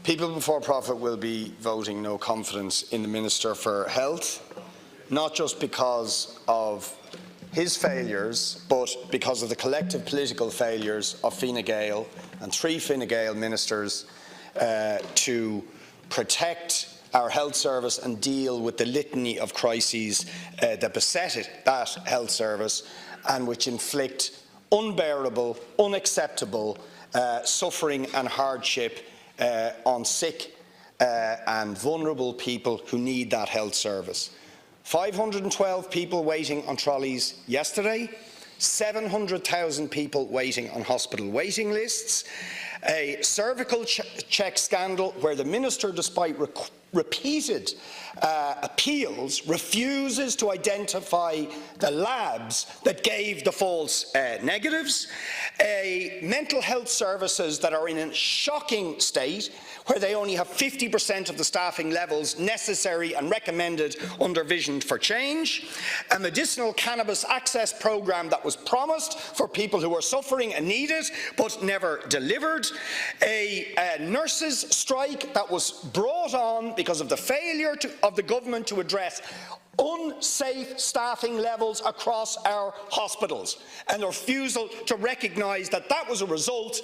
People Before Profit will be voting no confidence in the Minister for Health, not just because of his failures, but because of the collective political failures of Fine Gael and 3 Fine Gael ministers to protect our health service and deal with the litany of crises that beset that health service and which inflict unbearable, unacceptable suffering and hardship on sick and vulnerable people who need that health service. 512 people waiting on trolleys yesterday, 700,000 people waiting on hospital waiting lists, a cervical check scandal where the Minister, despite repeated appeals, refuses to identify the labs that gave the false negatives, mental health services that are in a shocking state where they only have 50% of the staffing levels necessary and recommended under Vision for Change, a medicinal cannabis access programme that was promised for people who are suffering and need it but never delivered, a nurses' strike that was brought on because of the failure of the government to address unsafe staffing levels across our hospitals and the refusal to recognise that that was a result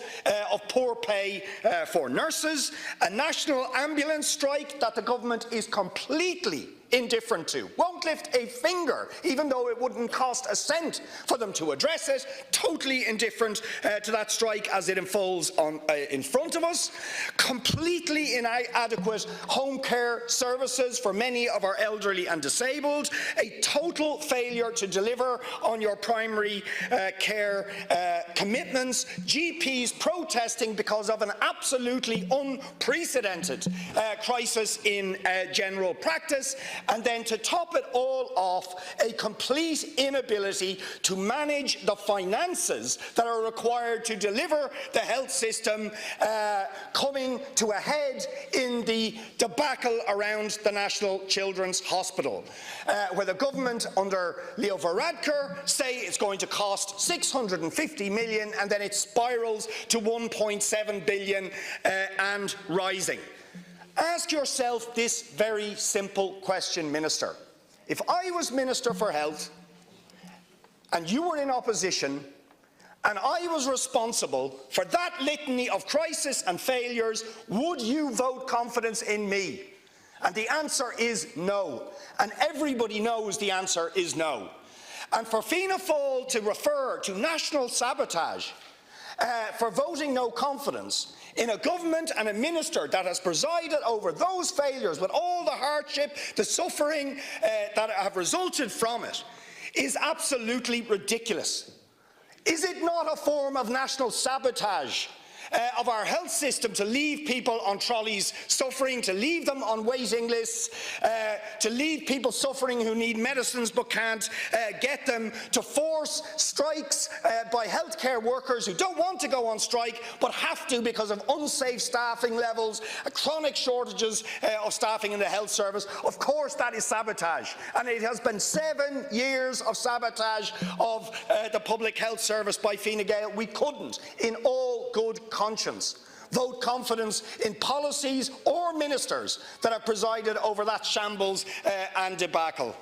of poor pay for nurses, a national ambulance strike that the government is completely indifferent to, won't lift a finger, even though it wouldn't cost a cent for them to address it, totally indifferent to that strike as it unfolds in front of us, completely inadequate home care services for many of our elderly and disabled, a total failure to deliver on your primary care commitments, GPs protesting because of an absolutely unprecedented crisis in general practice, and then to top it all off, a complete inability to manage the finances that are required to deliver the health system, coming to a head in the debacle around the National Children's Hospital, where the government under Leo Varadkar say it's going to cost 650 million and then it spirals to 1.7 billion and rising. Ask yourself this very simple question, Minister. If I was Minister for Health and you were in opposition and I was responsible for that litany of crisis and failures, would you vote confidence in me? And the answer is no. And everybody knows the answer is no. And for Fianna Fáil to refer to national sabotage for voting no confidence in a government and a minister that has presided over those failures with all the hardship, the suffering that have resulted from it, is absolutely ridiculous. Is it not a form of national sabotage of our health system to leave people on trolleys suffering, to leave them on waiting lists, to leave people suffering who need medicines but can't get them, to force strikes by healthcare workers who don't want to go on strike but have to because of unsafe staffing levels, chronic shortages of staffing in the health service? Of course that is sabotage, and it has been 7 years of sabotage of the public health service by Fine Gael. We couldn't, in all good conscience, vote confidence in policies or ministers that have presided over that shambles and debacle.